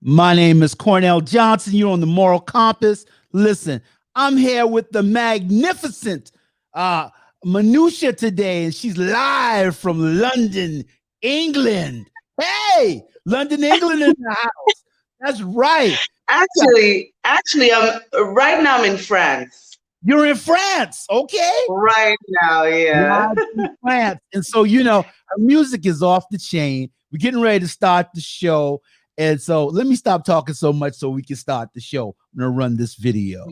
My name is Cornell Johnson. You're on the Moral Compass. Listen, I'm here with the magnificent uh, Menoosha today, and she's live from London, England. Hey, London, England in the house. That's right. Yeah, Actually, I'm right now. I'm in France. you're in France, okay? Right now, yeah. Live from France. And so, our music is off the chain. We're getting ready to start the show. And so let me stop talking so much so we can start the show. I'm going to run this video.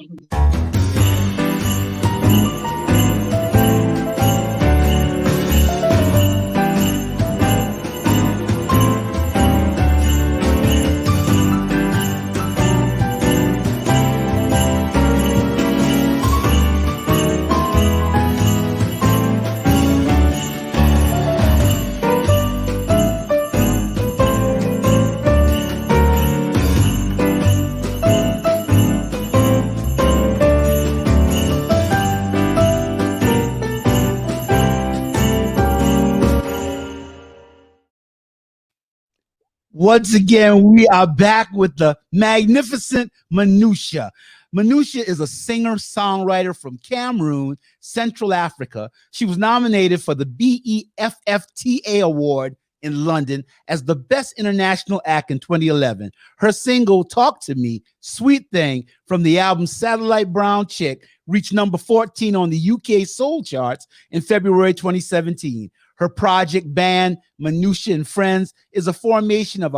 Once again, we are back with the magnificent Menoosha. Menoosha is a singer-songwriter from Cameroon, Central Africa. She was nominated for the BEFFTA Award in London as the Best International Act in 2011. Her single, Talk to Me, Sweet Thing, from the album Satellite Brown Chick, reached number 14 on the UK Soul charts in February 2017. Her project band, Menoosha and Friends, is a formation of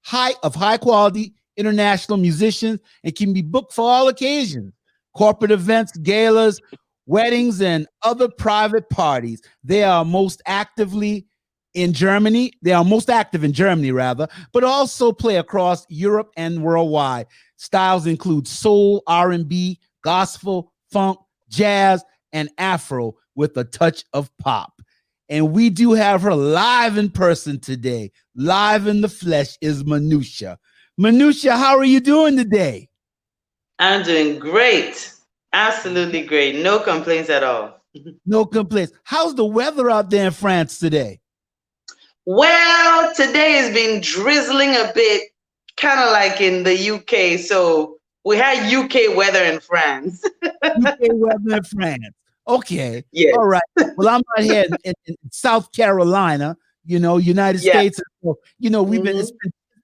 high quality international musicians and can be booked for all occasions, corporate events, galas, weddings, and other private parties. They are most actively in Germany. They are most active in Germany, rather, but also play across Europe and worldwide. Styles include soul, R&B, gospel, funk, jazz, and Afro with a touch of pop. And we do have her live in person today. Live in the flesh is Menoosha. Menoosha, how are you doing today? I'm doing great. Absolutely great. No complaints at all. No complaints. How's the weather out there in France today? Well, today has been drizzling a bit, kind of like in the UK. So we had UK weather in France. UK weather in France. Okay. Yes. All right. Well, I'm out here in South Carolina, United Yeah. States. So, it's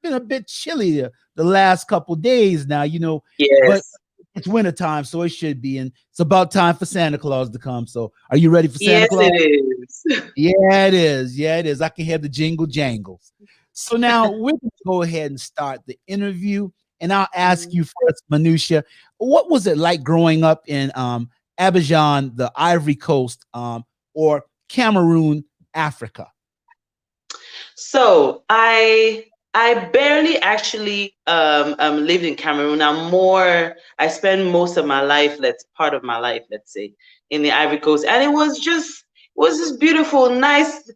been a bit chilly the last couple days now, but Yes. it's wintertime, so it should be. And it's about time for Santa Claus to come. So are you ready for Santa Yes, Claus? it is. Yeah, it is. Yeah, it is. I can hear the jingle jangles. So now we're going to go ahead and start the interview. And I'll ask you first, Menoosha, what was it like growing up in Abidjan, the Ivory Coast, or Cameroon, Africa? So I barely actually lived in Cameroon. I spent most of my life, let's part of my life, let's say, in the Ivory Coast. And it was just beautiful, nice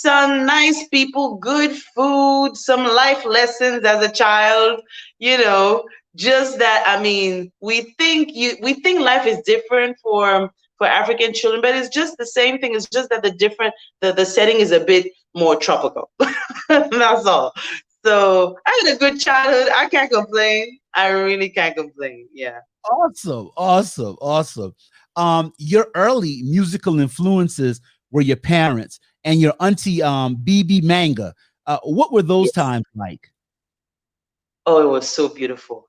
sun, nice people, good food, some life lessons as a child, you know, just that I mean, we think life is different for African children, but it's just the same thing. It's just that the setting is a bit more tropical. That's all. So I had a good childhood. I can't complain. I really can't complain. Yeah. Awesome, awesome, awesome. Your early musical influences were your parents and your auntie BB Manga. What were those Yes. times like? Oh, it was so beautiful.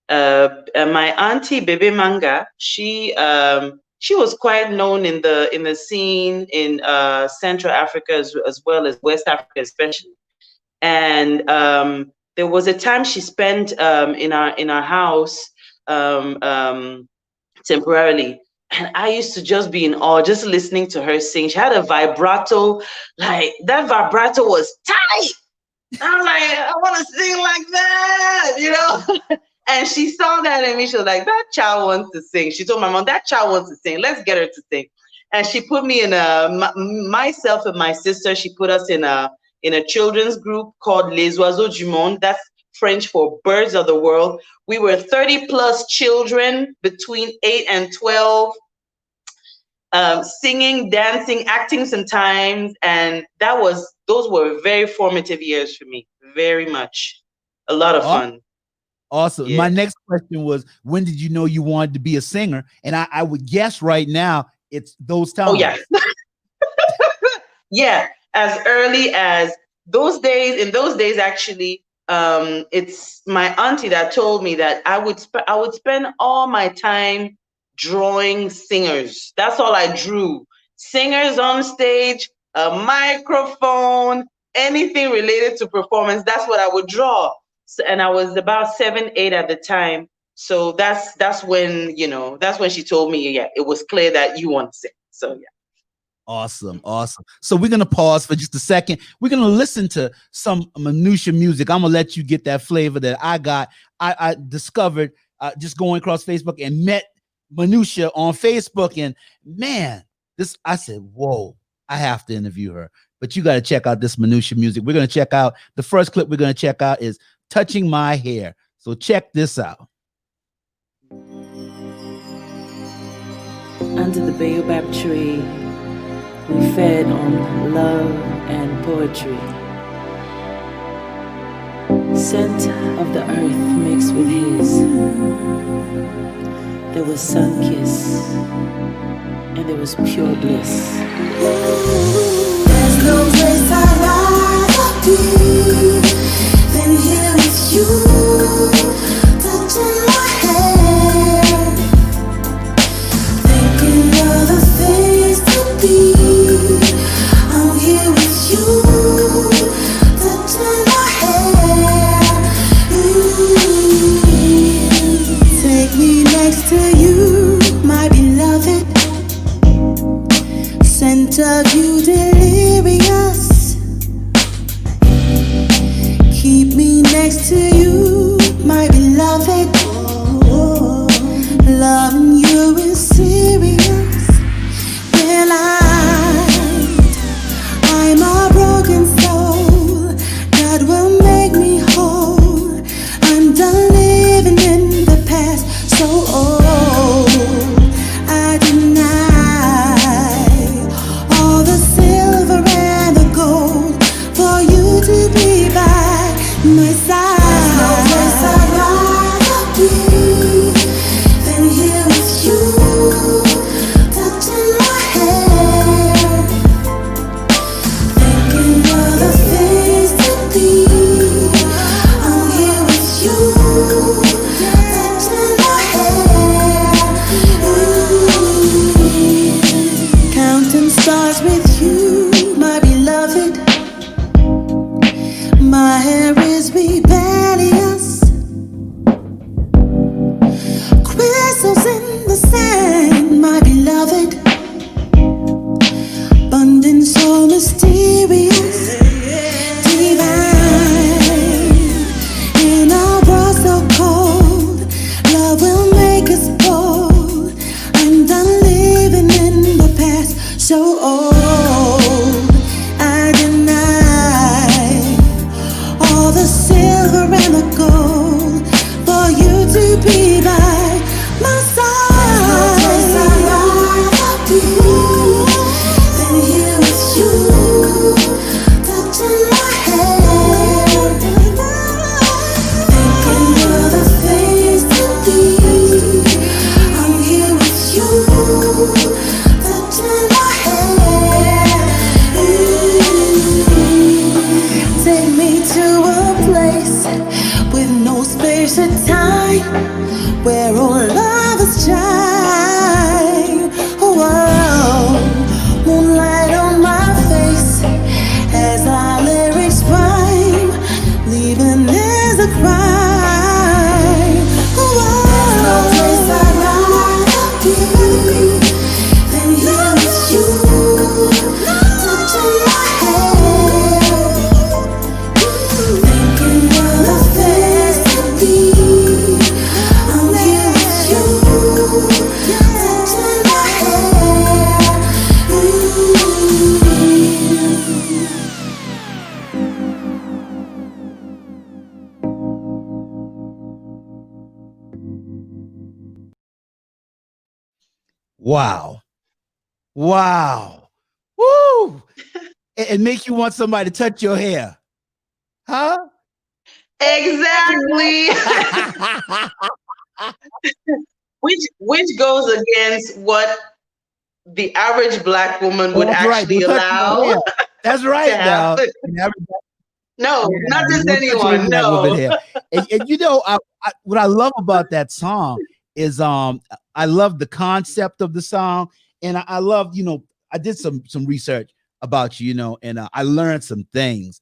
My auntie Bebe Manga, she was quite known in the scene in Central Africa as well as West Africa, especially. And there was a time she spent in our house um, um, temporarily. And I used to just be in awe, just listening to her sing. She had a vibrato, like that vibrato was tight. I'm like, I want to sing like that, And she saw that in me. She was like, that child wants to sing. She told my mom, that child wants to sing. Let's get her to sing. And she put me myself and my sister, she put us in a children's group called Les Oiseaux du Monde. That's French for birds of the world. We were 30 plus children between 8 and 12, singing, dancing, acting sometimes. And those were very formative years for me, very much. A lot of fun. Awesome. Yeah. My next question was, when did you know you wanted to be a singer? And I would guess right now it's those times. Oh yeah. Yeah, as early as those days. In those days, actually, it's my auntie that told me that I would spend all my time drawing singers. That's all I drew. Singers on stage, a microphone, anything related to performance. That's what I would draw. So, and I was about 7, 8 at the time. So that's when, that's when she told me, yeah, it was clear that you want to sing. So yeah. Awesome. So we're gonna pause for just a second. We're gonna listen to some Menoosha music. I'm gonna let you get that flavor that I got. I discovered just going across Facebook and met Menoosha on Facebook, and man, I said, whoa, I have to interview her. But you got to check out this Menoosha music. We're gonna check out the first clip. We're gonna check out is "Touching My Hair." So check this out. Under the baobab tree, we fed on love and poetry. Scent of the earth mixed with his. There was sun kiss, and there was pure bliss. There's no place I'd rather be than here with you, touching my hair, thinking of the things to be. I'm here with you, touching my hair. Take me next to you, my beloved. Scent of you delirious. Keep me next to you, my beloved. Loving you is serious. I'm a broken soul. God will make me whole. I'm done living in the past, so old. I deny all the silver and the gold for you to be by my side. There's no place I'd rather be than here with you, touching my hair, thinking of the things to be. I'm here with you, touching my hair. Counting stars with you, my beloved. My hair is rebellious. Crystals in the sand, my beloved. Abundant, so mysterious, divine. In a world so cold, love will make us bold. I'm done living in the past, so old. I deny all the silver and the gold for you to be by my side. There's no place I'd rather be than here with you, touching my hair, thinking of the things to be. I'm here with you, touching my hair. Take me to a place with no space or time, where all lovers shine. Oh, moonlight on my face as our lyrics rhyme. Leaving is a crime. There's no place I'd rather be than here with you, touching my hair, thinking of the things to be. I'm here with you, touching my hair. Wow. Woo! And make you want somebody to touch your hair. Huh? Exactly. Which goes against what the average Black woman would That's right. actually Don't touch my allow hair. That's to right now. happen. And everybody, No, yeah, not you just don't touch any anyone. black woman No. hair. And you know, what I love about that song is I love the concept of the song, and I love, you know, I did some research about you, you know, and I learned some things,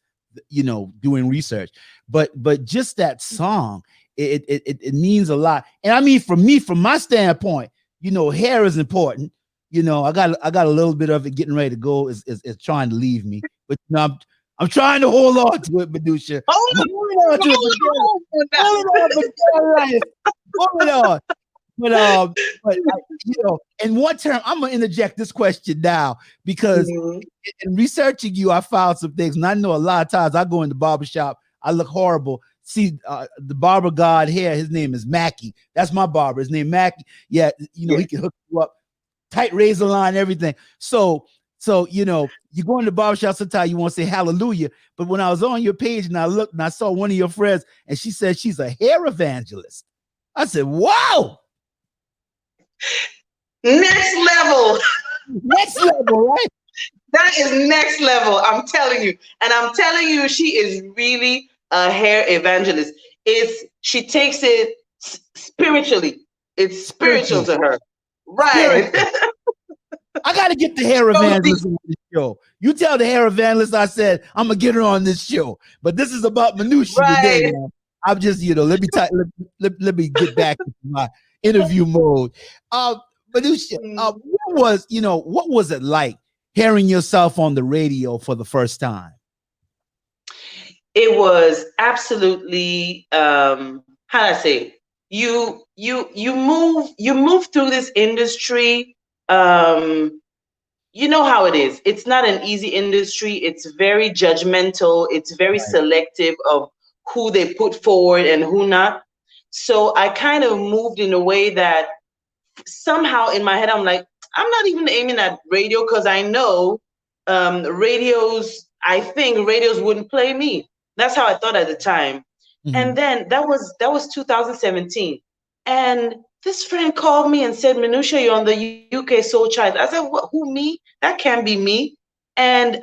you know, doing research. But just that song, it means a lot. And I mean, for me, from my standpoint, you know, hair is important. You know, I got a little bit of it getting ready to go. Is trying to leave me, but you know, I'm trying to hold on to it, Menoosha. Hold I'm holding on to it, but on. all right. Hold on. But you know, in one term, I'm gonna interject this question now because Mhm. in researching you, I found some things, and I know a lot of times I go in the barber shop, I look horrible. See, the barber god here, his name is Mackie. That's my barber. His name Mackie. Yeah, you know, he can hook you up, tight razor line, everything. So you know, you go in the barbershop, sometimes you want to say hallelujah. But when I was on your page and I looked and I saw one of your friends and she said she's a hair evangelist, I said, wow, Next level. next level, right? That is next level. I'm telling you. And I'm telling you, she is really a hair evangelist. She takes it spiritually. It's spiritual Spiritual, to her. Right. spiritual. I got to get the hair So deep. evangelist on this show. You tell the hair evangelist I said I'm gonna get her on this show, but this is about Menoosha today. Right. Man. I'm just, you know, let me get back to my interview mode. Menoosha, what was it like hearing yourself on the radio for the first time? It was absolutely how do I say, you move through this industry. You know how it is. It's not an easy industry. It's very judgmental. It's very Right. selective of who they put forward and who not. So I kind of moved in a way that somehow in my head I'm like, I'm not even aiming at radio because I know I think radios wouldn't play me. That's how I thought at the time. Mhm. And then that was 2017. And this friend called me and said, Menoosha, you're on the UK Soul Chart. I said, what, who, me? That can't be me. And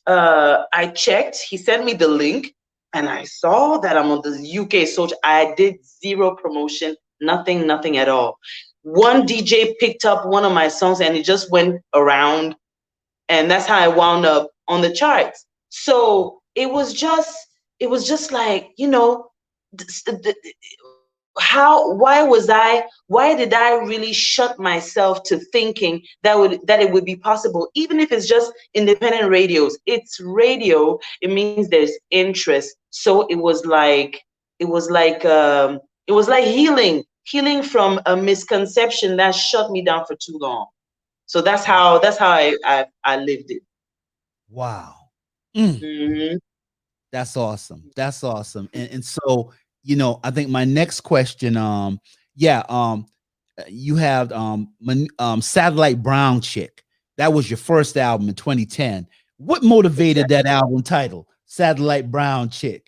I checked. He sent me the link, and I saw that I'm on the UK Soul. I did zero promotion, nothing at all. One DJ picked up one of my songs, and it just went around, and that's how I wound up on the charts. So it was just like, why did I really shut myself to thinking that it would be possible, even if it's just independent radios. It's radio, it means there's interest. So it was like healing from a misconception that shut me down for too long. So that's how I lived it. Wow. Mm. Hmm. That's awesome. That's awesome. And so, you know, I think my next question, yeah, you have Satellite Brown Chick. That was your first album in 2010. What motivated that album title, Satellite Brown Chick?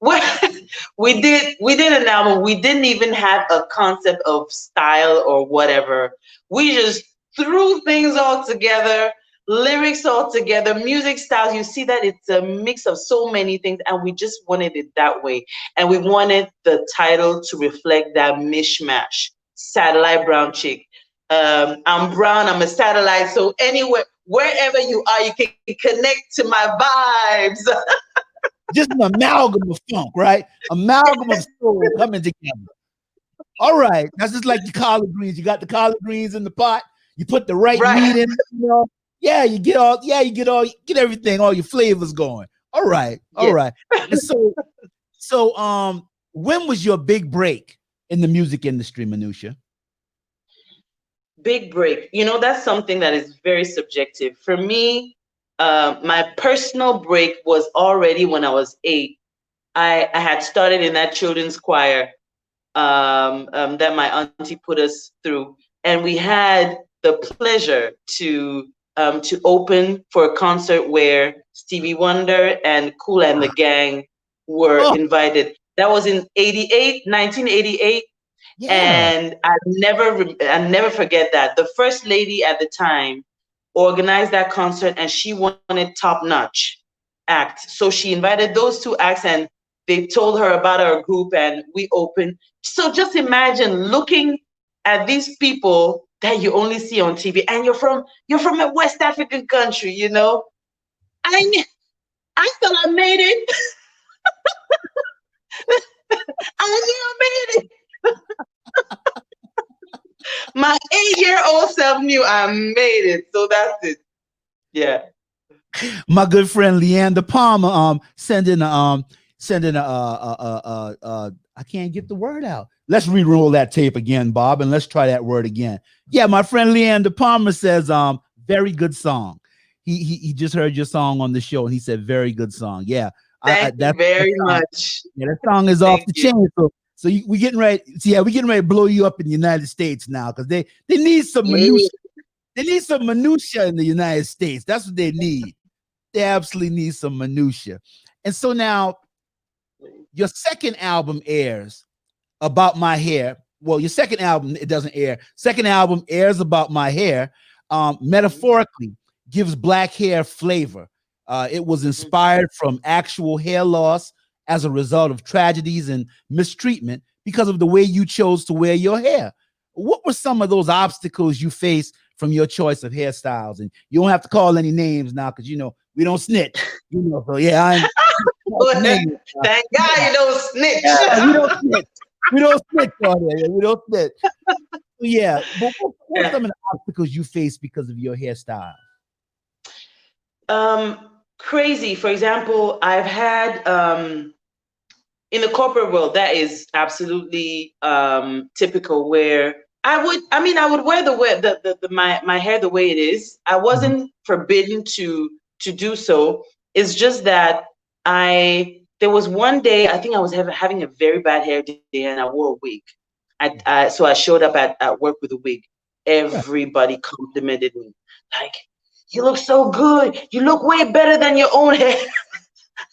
Well, we did an album. We didn't even have a concept of style or whatever. We just threw things all together, lyrics all together, music styles. You see that it's a mix of so many things, and we just wanted it that way. And we wanted the title to reflect that mishmash. Satellite Brown Chick. I'm brown. I'm a satellite. So anywhere, wherever you are, you can connect to my vibes. Just an amalgam of funk, right? Amalgam of soul coming together. All right. That's just like the collard greens. You got the collard greens in the pot. You put the right Right. meat in, you know. Yeah, you get everything, all your flavors going. All right. All Yes. right. And so when was your big break in the music industry, Menoosha? Big break. That's something that is very subjective. For me, my personal break was already when I was 8. I had started in that children's choir that my auntie put us through, and we had the pleasure to to open for a concert where Stevie Wonder and Kool and the Gang were invited. That was in 1988. Yeah. And I never forget that. The first lady at the time organized that concert, and she wanted top-notch act. So she invited those two acts, and they told her about our group, and we opened. So just imagine looking at these people that you only see on TV, and you're from a West African country, you know. I thought I made it. I knew I made it. My 8-year-old self knew I made it. So that's it. Yeah. My good friend Leander Palmer sending I can't get the word out. Let's re-roll that tape again, Bob, and let's try that word again. Yeah, my friend Leander Palmer says very good song. He just heard your song on the show and he said very good song. Yeah. Thank you very much. Yeah, that song is off the chain. So we getting ready. Yeah, we getting ready to blow you up in the United States now because they need some minutia. They need some minutia in the United States. That's what they need. They absolutely need some minutia. And so now your second album airs, About My Hair. Well, your second album, it doesn't air. Second album airs, About My Hair. Metaphorically gives black hair flavor. It was inspired from actual hair loss as a result of tragedies and mistreatment because of the way you chose to wear your hair. What were some of those obstacles you faced from your choice of hairstyles? And you don't have to call any names now because, you know, we don't snitch. You know, so yeah, thank God you don't snitch. Yeah, we don't snitch. We don't snitch on here. We don't snitch. Yeah, but what are some of the obstacles you faced because of your hairstyle? Crazy. For example, I've had in the corporate world, that is absolutely typical where I would wear my hair the way it is. I wasn't forbidden to do so. It's just that there was one day, I think I was having a very bad hair day and I wore a wig. So I showed up at work with a wig. Everybody complimented me. Like, you look so good. You look way better than your own hair.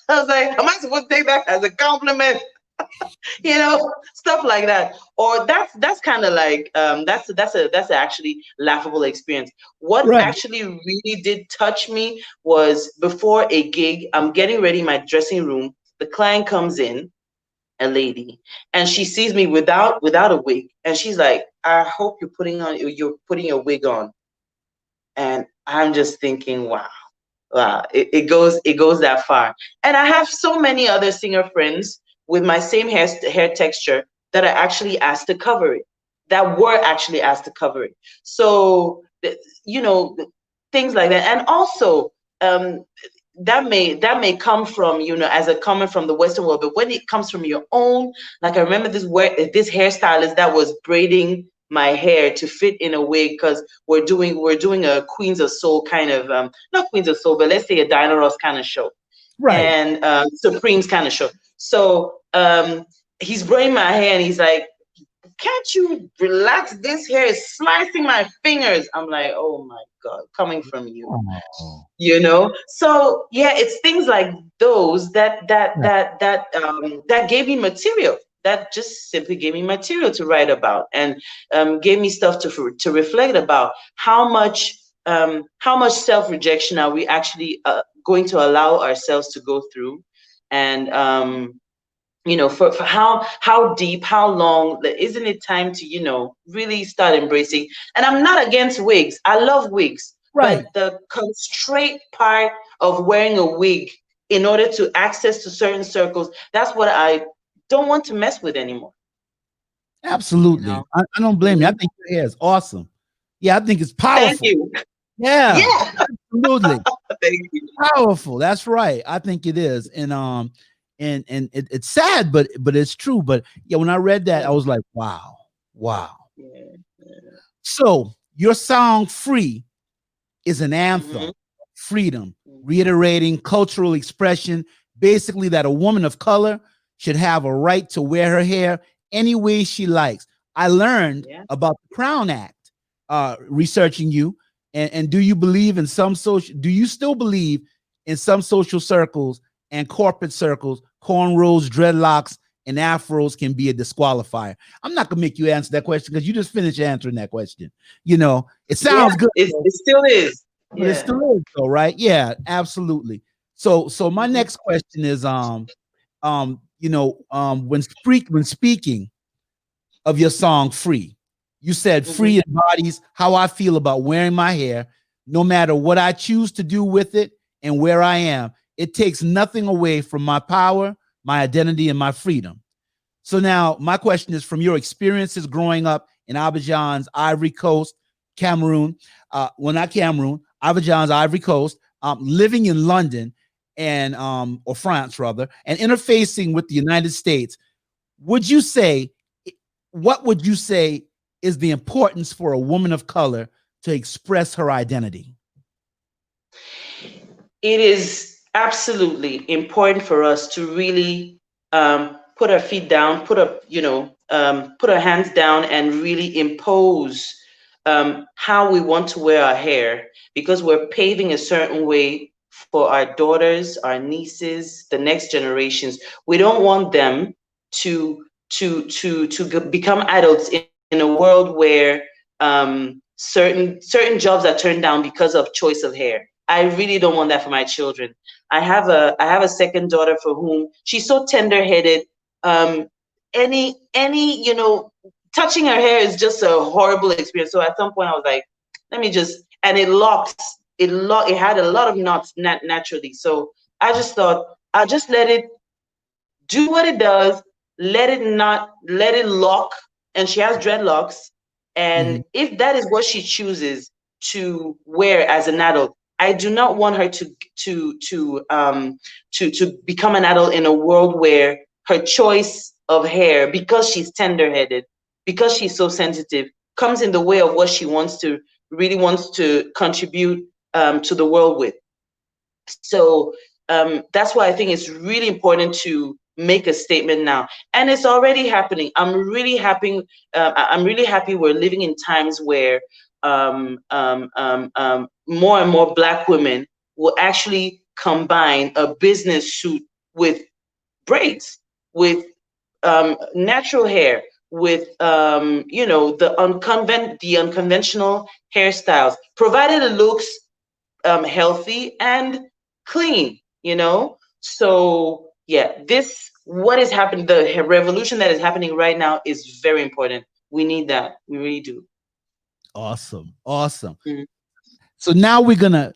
I was like, am I supposed to take that as a compliment? You know, stuff like that. Or that's kind of like that's actually laughable experience. What actually really did touch me was before a gig, I'm getting ready in my dressing room. The client comes in, a lady, and she sees me without a wig, and she's like, I hope you're putting your wig on. And I'm just thinking, wow, it goes that far. And I have so many other singer friends with my same hair texture that are actually asked to cover it, that were actually asked to cover it. So, you know, things like that. And also, that may come from, you know, as a comment from the Western world, but when it comes from your own, like I remember this hairstylist that was braiding my hair to fit in a wig because we're doing a Queens of Soul kind of not Queens of Soul, but let's say a Diana Ross kind of show, and Supremes kind of show. So he's braiding my hair and he's like, can't you relax? This hair is slicing my fingers. I'm like, oh my God, coming from you. You know? So yeah, it's things like those that gave me material. That just simply gave me material to write about, and gave me stuff to reflect about how much self-rejection are we actually going to allow ourselves to go through, and you know, for how deep, how long, isn't it time to, you know, really start embracing? And I'm not against wigs. I love wigs. But the constraint part of wearing a wig in order to access to certain circles, that's what I don't want to mess with anymore. Absolutely. You know? I don't blame you. I think your hair is awesome. Yeah, I think it's powerful. Thank you. Yeah. Absolutely. Thank you. Powerful. That's right. I think it is. And it's sad, but it's true. But yeah, when I read that, I was like, wow. So your song Free is an anthem, freedom, reiterating cultural expression, basically that a woman of color should have a right to wear her hair any way she likes. I learned about the Crown Act, researching you, And do you believe in some social? Do you still believe in some social circles and corporate circles, cornrows, dreadlocks, and afros can be a disqualifier? I'm not gonna make you answer that question because you just finished answering that question. You know, it sounds good. It still is. But it still is though, right? Yeah, absolutely. So my next question is when speaking of your song Free, you said free embodies how I feel about wearing my hair, no matter what I choose to do with it and where I am. It takes nothing away from my power, my identity, and my freedom. So now my question is, from your experiences growing up in Abidjan's Ivory Coast, Cameroon, Abidjan's Ivory Coast, living in London and or France rather, and interfacing with the United States, what would you say is the importance for a woman of color to express her identity? It is absolutely important for us to really put our feet down, put our hands down, and really impose how we want to wear our hair, because we're paving a certain way for our daughters, our nieces, the next generations. We don't want them to become adults in a world where certain jobs are turned down because of choice of hair. I really don't want that for my children. I have a second daughter for whom she's so tender-headed. Any touching her hair is just a horrible experience. So at some point I was like, let me just, and it had a lot of knots naturally. So I just thought, I'll just let it do what it does, let it lock. And she has dreadlocks. And if that is what she chooses to wear as an adult, I do not want her to become an adult in a world where her choice of hair, because she's tender-headed, because she's so sensitive, comes in the way of what she really wants to contribute to the world with. So that's why I think it's really important to make a statement now, and it's already happening. I'm really happy we're living in times where more and more Black women will actually combine a business suit with braids, with natural hair, with the unconventional hairstyles, provided it looks healthy and clean, So yeah, what is happening, the revolution that is happening right now is very important. We need that. We really do. Awesome. So now we're gonna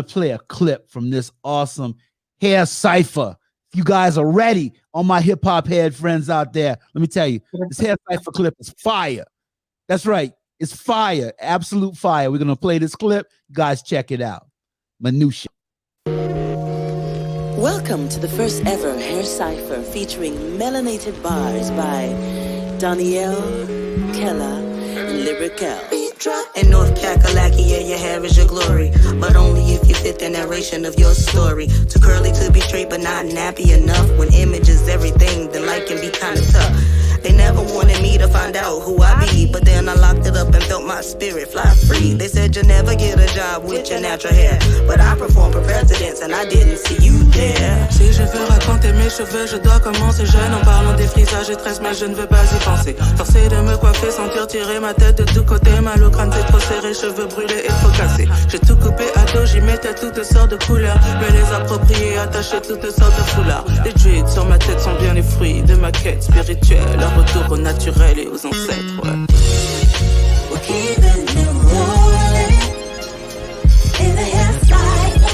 play a clip from this awesome hair cipher. If you guys are ready, all my hip hop head friends out there, let me tell you, this hair cipher clip is fire. That's right, it's fire, absolute fire. We're gonna play this clip. You guys check it out. Menoosha. Welcome to the first ever hair cipher featuring melanated bars by Danielle, Kella, and Lyrical. In North Kakalaki, yeah, your hair is your glory, but only if you fit the narration of your story. Too curly to be straight, but not nappy enough. When image is everything, then life can be kinda tough. They never wanted me to find out who I be, but then I locked it up and felt my spirit fly free. They said you'll never get a job with your natural hair, but I performed for presidents and I didn't see you there. Si je veux raconter mes cheveux, je dois commencer jeune. En parlant des frisages et tresses, mais je ne veux pas y penser. Forcé de me coiffer, sentir tirer ma tête de tous côtés. Mal au crâne, c'est trop serré, cheveux brûlés et trop cassés. J'ai tout coupé à dos, j'y mettais toutes sortes de couleurs. Me les approprier, attacher toutes sortes de foulards. Les dreads sur ma tête sont bien les fruits de ma quête spirituelle. Un retour au naturel et aux ancêtres, ouais. We're keeping it rolling in the hair cycle,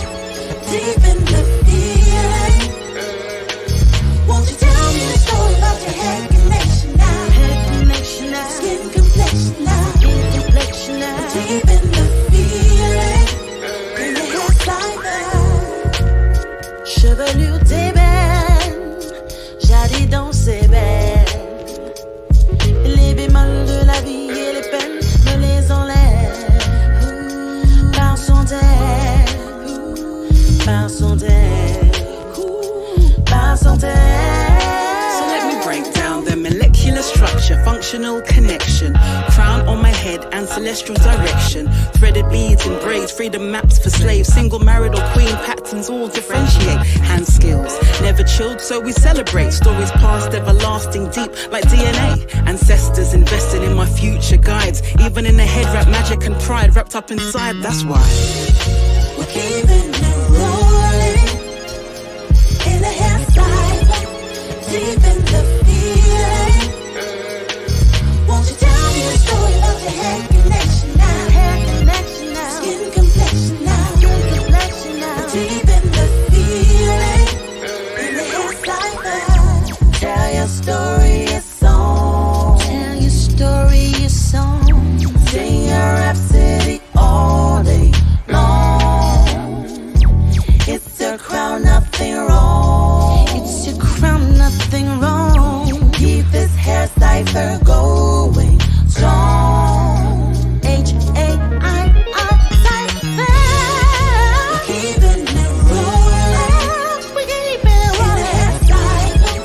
deep in the feeling. Won't you tell me the story about your hair connection now? Hair connection now. Skin complexion now. Skin complexion now. Deep in the feeling in the hair cycle. Chevelure d'ébène, j'allais danser belle. Les bémols de la vie et les peines me les enlève. Par son thème, par son thème, par son thème. So let me break down the molecular structure, functional connection. Crown on my head, head and celestial direction. Threaded beads and braids, freedom maps for slaves. Single, married or queen, patterns all differentiate. Hand skills, never chilled, so we celebrate. Stories past, everlasting, deep like DNA. Ancestors invested in my future guides. Even in the head wrap, magic and pride wrapped up inside, that's why. We're keeping it rolling in the hillside, deep in the feeling. Won't you tell me a story about your head connection now? Hair connection now. Skin complexion now. Skin complexion now. Deep in the feeling in the hillside. Tell your story, a song. Tell your story, a song. Sing your rhapsody all day long. It's your crown, nothing wrong. It's your crown, nothing wrong. Keep this hair cipher going strong. H-A-I-R cipher. We're keeping it rolling. We're keeping it rolling. In the hair cipher,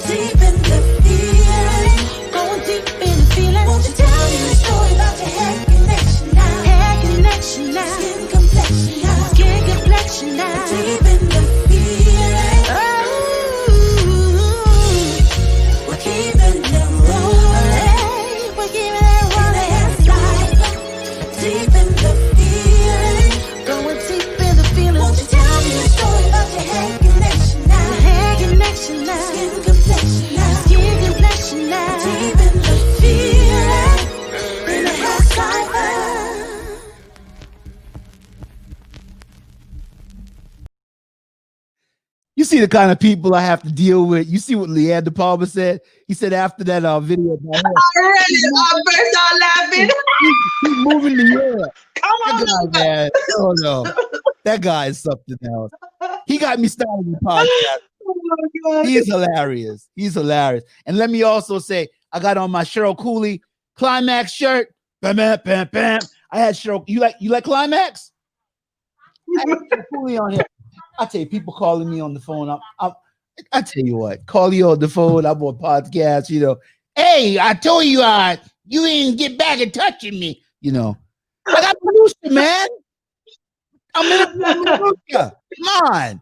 deep in the feeling. Going deep in the feeling. Won't you tell me a story about your hair connection now? Hair connection now. Skin complexion now. Skin complexion now. Deep in the feeling. Oh, we're keeping it rolling. We're keeping it rolling. In the hair cipher, deep in the feeling. Going deep in the feeling. Won't you tell me a story about your hair connection now? Hair connection now. Skin complexion now. Skin complexion now. Deep in the feeling. In the hair cipher. You see the kind of people I have to deal with. You see what Leander Palmer said? He said after that video, I burst out laughing. he's moving the air. Come on, That guy, man. Oh no, that guy is something else. He got me started in the podcast. Oh my God. He's hilarious. He's hilarious. And let me also say, I got on my Cheryl Cooley Climax shirt. Bam, bam, bam, bam. I had Cheryl. You like Climax? I had Cheryl Cooley on here. I tell you, people calling me on the phone. I tell you what, call you on the phone. I'm on podcast. You know, hey, I told you, you didn't get back and touching me. You know, I got Menoosha, man. I'm in Menoosha. Come on,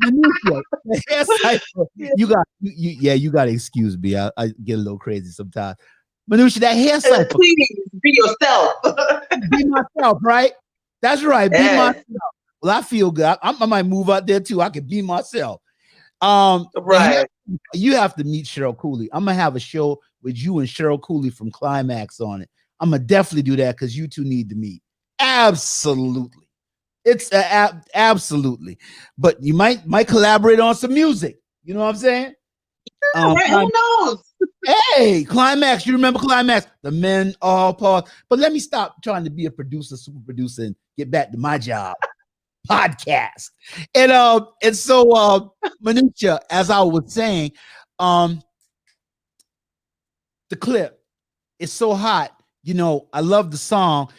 Menoosha. The hair cipher. You got to excuse me. I get a little crazy sometimes. Menoosha, that hair cipher. Please be yourself. Be myself, right? That's right. Be Yes. myself. Well, I feel good. I might move out there too. I can be myself. Right. You have to meet Cheryl Cooley. I'm gonna have a show with you and Cheryl Cooley from Climax on it. I'm gonna definitely do that because you two need to meet. Absolutely, it's absolutely. But you might collaborate on some music. You know what I'm saying? Who knows? Hey, Climax. You remember Climax? The men all pause. But let me stop trying to be a producer, super producer, and get back to my job. Podcast. And so Menoosha, as I was saying, the clip is so hot. You know, I love the song.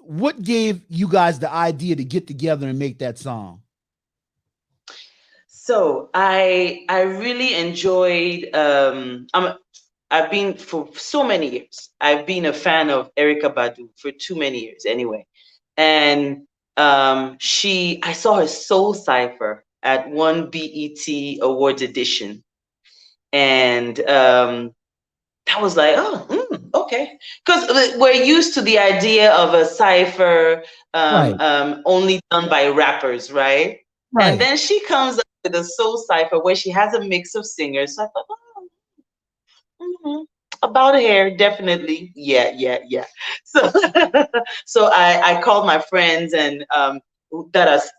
What gave you guys the idea to get together and make that song? So I really enjoyed. I've been for so many years. I've been a fan of Erykah Badu for too many years, anyway. And I saw her soul cipher at one BET Awards edition, and I was like, okay, because we're used to the idea of a cipher only done by rappers, right? And then she comes up with a soul cipher where she has a mix of singers. So I thought, about hair, definitely. Yeah. So so I called my friends and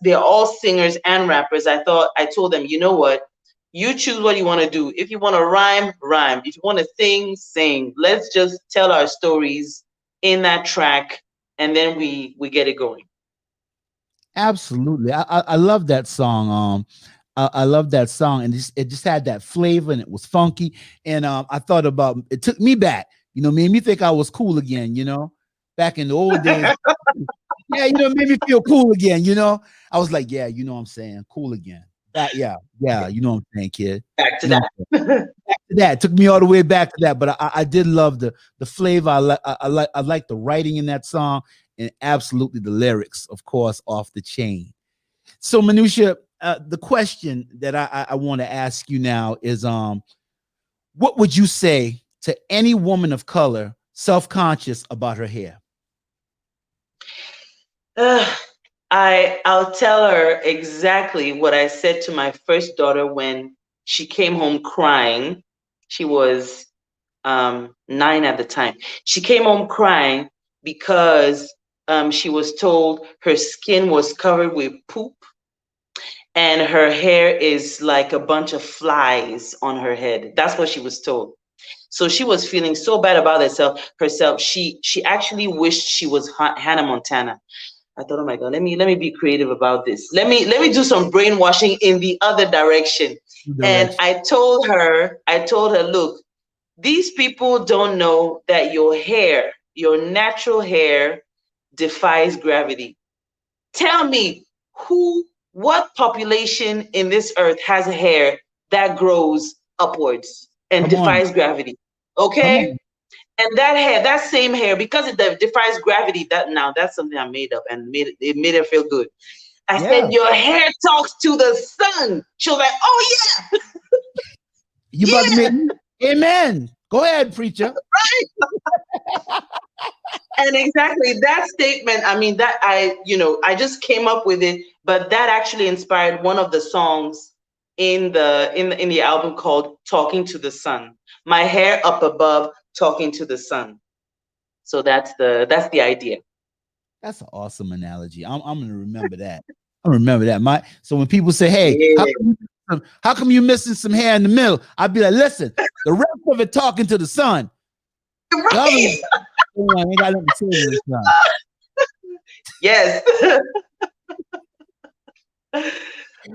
they're all singers and rappers. I told them, you know what? You choose what you want to do. If you want to rhyme, rhyme. If you want to sing, sing. Let's just tell our stories in that track, and then we get it going. Absolutely. I love that song. I love that song, and it just had that flavor, and it was funky. And I thought about it. Took me back, made me think I was cool again. Back in the old days. Yeah, made me feel cool again. I was like, yeah, you know what I'm saying, cool again. Yeah, you know what I'm saying, kid. Back to that. Back to to that. It took me all the way back to that. But I did love the flavor. I like the writing in that song, and absolutely the lyrics, of course, off the chain. So Menoosha, the question that I want to ask you now is, what would you say to any woman of color self-conscious about her hair? I'll tell her exactly what I said to my first daughter when she came home crying. She was 9 at the time. She came home crying because she was told her skin was covered with poop and her hair is like a bunch of flies on her head. That's what she was told. So she was feeling so bad about herself. She actually wished she was Hannah Montana. I thought, oh my God, let me be creative about this. Let me do some brainwashing in the other direction. And I told her, look, these people don't know that your hair, your natural hair, defies gravity. Tell me what population in this earth has hair that grows upwards and defies gravity? Okay? And that hair, that same hair, because it defies gravity, that's something I made up and it made her feel good. I said, your hair talks to the sun. She was like, oh yeah. You about to make amen. Go ahead, preacher. Right. And exactly that statement, I mean, that I just came up with it, but that actually inspired one of the songs in the album called Talking to the Sun. My hair up above, talking to the sun. So that's the idea. That's an awesome analogy. I'm gonna remember that. I remember that. So when people say, "Hey, how come you missing some hair in the middle?" I'd be like, "Listen, the rest of it talking to the sun." Right. Ain't got nothing to say to the sun. Yes.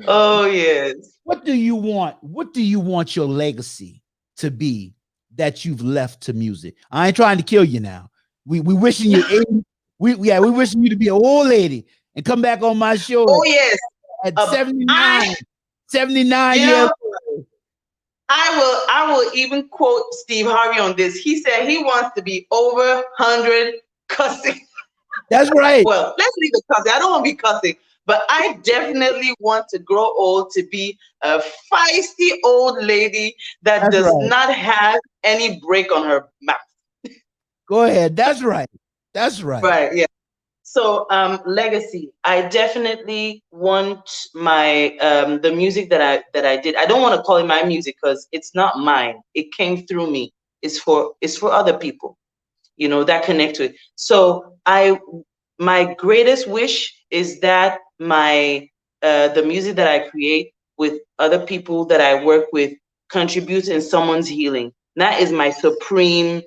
Oh yes. What do you want? What do you want your legacy to be that you've left to music? I ain't trying to kill you now. We wishing you 80, we wishing you to be an old lady and come back on my show. Oh yes. At 79 years old. I will even quote Steve Harvey on this. He said he wants to be over 100 cussing. That's right. Well, let's leave the cussing. I don't want to be cussing, but I definitely want to grow old to be a feisty old lady that does not have any break on her mouth. Go ahead. That's right. That's right. Right. Yeah. So legacy. I definitely want my the music that I did. I don't want to call it my music because it's not mine. It came through me. It's for other people, that connect to it. So my greatest wish is that the music that I create with other people that I work with contributes in someone's healing. That is my supreme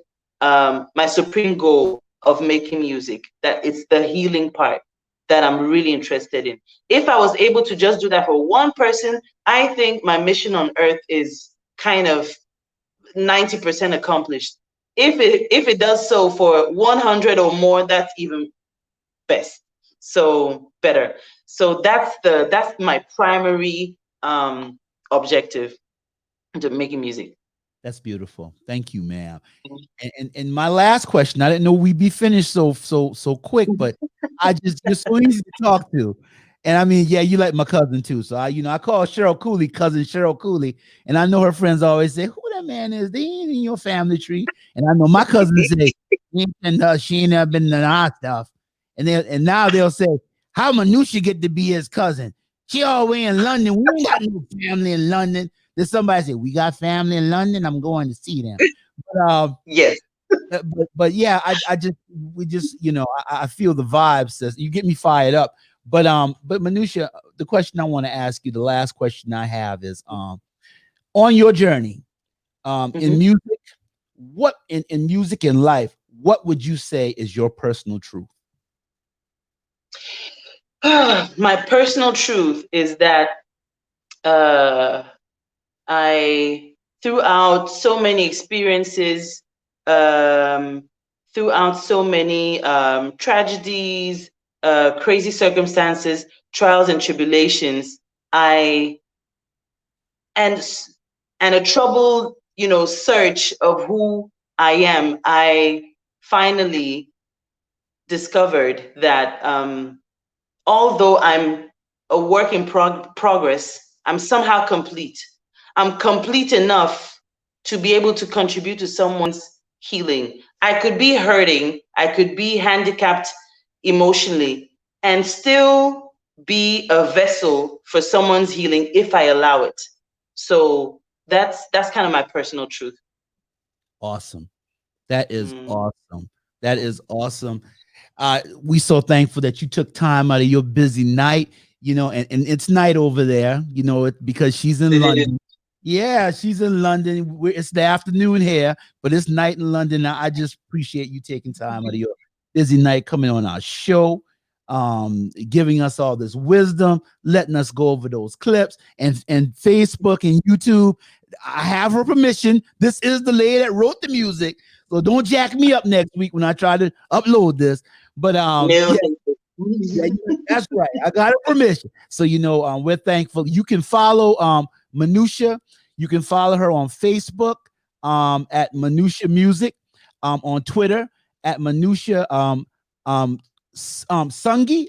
goal of making music. That it's the healing part that I'm really interested in. If I was able to just do that for one person, I think my mission on earth is kind of 90% accomplished. If it does so for 100 or more, that's even best. So better. So that's my primary objective to making music. That's beautiful. Thank you, ma'am. And my last question, I didn't know we'd be finished so quick, but you're so easy to talk to. And I mean, yeah, you like my cousin too. So I call Cheryl Cooley, cousin Cheryl Cooley. And I know her friends always say, who that man is? They ain't in your family tree. And I know my cousins say, she ain't never been in our stuff. And now they'll say, how Menoosha get to be his cousin? She all the way in London. We ain't got no family in London. Then somebody say, we got family in London. I'm going to see them. But, yes. But yeah, I feel the vibe, sis. You get me fired up. But Menoosha, the question I want to ask you, the last question I have is, on your journey, in music, what in music and life, what would you say is your personal truth? My personal truth is that I, throughout so many experiences, throughout so many tragedies, crazy circumstances, trials and tribulations, and a troubled search of who I am, I finally discovered that although I'm a work in progress, I'm somehow complete. I'm complete enough to be able to contribute to someone's healing. I could be hurting, I could be handicapped emotionally, and still be a vessel for someone's healing if I allow it. So that's kind of my personal truth. Awesome. That is awesome. That is awesome. We so thankful that you took time out of your busy night, and it's night over there, because she's in London. Yeah, she's in London. It's the afternoon here, but it's night in London. I just appreciate you taking time out of your busy night, coming on our show, giving us all this wisdom, letting us go over those clips, and Facebook and YouTube. I have her permission. This is the lady that wrote the music, so don't jack me up next week when I try to upload this. But yeah, that's right. I got her permission. So we're thankful. You can follow Menoosha. You can follow her on Facebook at Menoosha Music, on Twitter at Menoosha Sungi.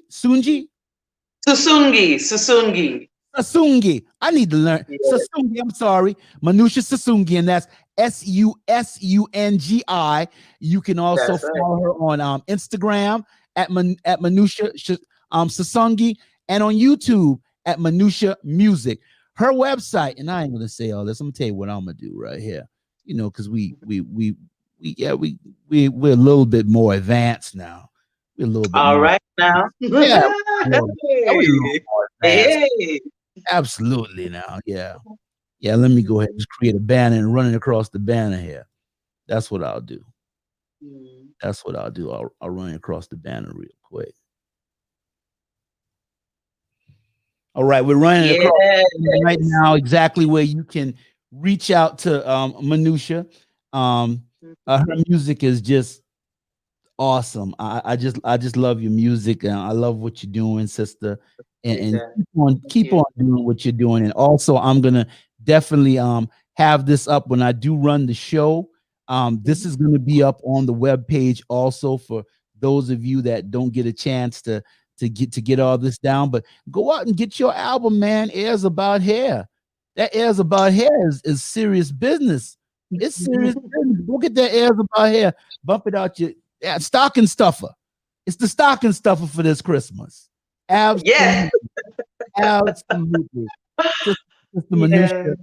Sasungi. I need to learn. Yeah. Sasungi, I'm sorry. Menoosha Sasungi, and that's Susungi. You can also follow her on Instagram at Menoosha Sasungi, and on YouTube at Menoosha Music. Her website, and I ain't gonna say all this. I'm gonna tell you what I'm gonna do right here. Because we're a little bit more advanced now. We're a little bit all more right now. Yeah. Hey. Absolutely now. Yeah. Let me go ahead and just create a banner and run it across the banner here. That's what I'll do. I'll run it across the banner real quick. All right, we're running across right now exactly where you can reach out to Menoosha. Her music is just awesome. I just love your music, and I love what you're doing, sister. And keep on doing what you're doing. And also, I'm gonna definitely have this up when I do run the show. This is gonna be up on the webpage also for those of you that don't get a chance to get all this down. But go out and get your album, man. Airs About Hair. That Airs About Hair is serious business. It's serious business. Go get that Airs About Hair. Bump it out your stocking stuffer. It's the stocking stuffer for this Christmas. Absolutely. Yeah. Absolutely. Sister Menoosha,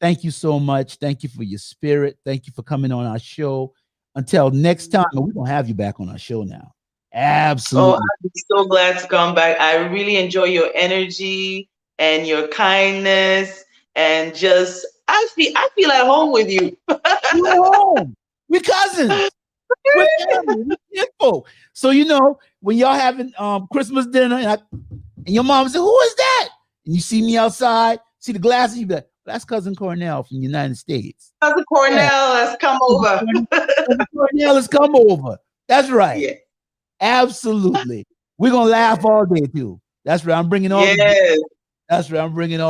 thank you so much. Thank you for your spirit. Thank you for coming on our show. Until next time, we're going to have you back on our show now. Absolutely. Oh, I'm so glad to come back. I really enjoy your energy and your kindness, and just I feel at home with you. We're home. We're cousins. We're family. We're so when y'all having Christmas dinner, and your mom said, "Who is that?" And you see me outside, see the glasses, you be like, "That's Cousin Cornell from the United States." Cousin Cornell has come over. Cousin Cornell has come over. That's right. Yeah. Absolutely. We're gonna laugh all day too. That's right. I'm bringing all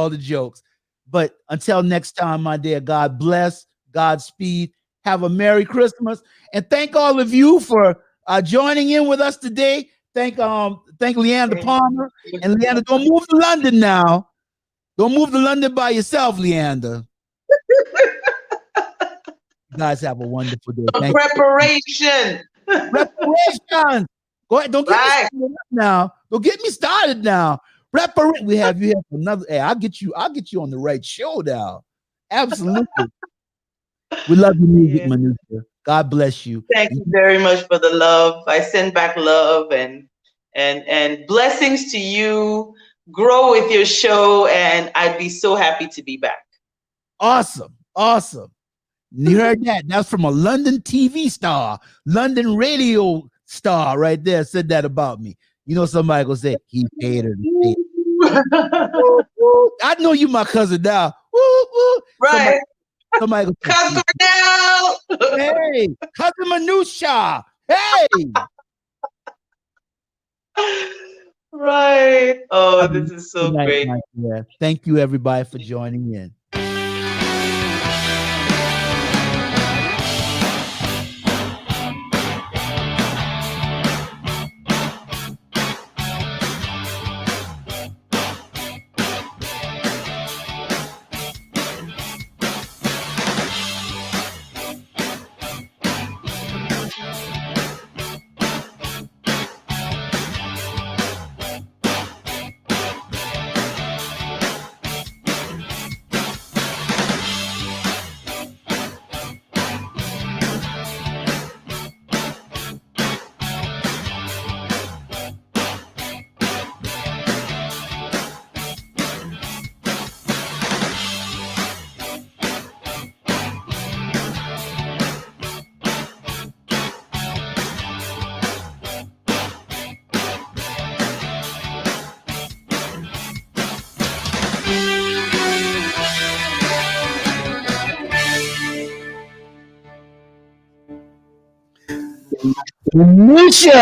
the jokes. But until next time, my dear, God bless, Godspeed. Have a Merry Christmas, and thank all of you for joining in with us today. Thank Leander Palmer. And Leander, don't move to London now. Don't move to London by yourself, Leander. You guys have a wonderful day. Preparation. Go ahead. Don't get me started now. Don't get me started now. We have you here for another. Hey, I'll get you on the right show now. Absolutely. We love your music, Menoosha. God bless you. Thank you very much for the love. I send back love and blessings to you. Grow with your show, and I'd be so happy to be back. Awesome. You heard that? That's from a London TV star, London radio star right there. Said that about me. Somebody gonna say he paid her to say it. I know you my cousin now. Right. Somebody go, Cousin Cornell. Hey, Cousin Menoosha. Hey. Right. Oh, this is so great. Thank you, everybody, for joining in. Menoosha.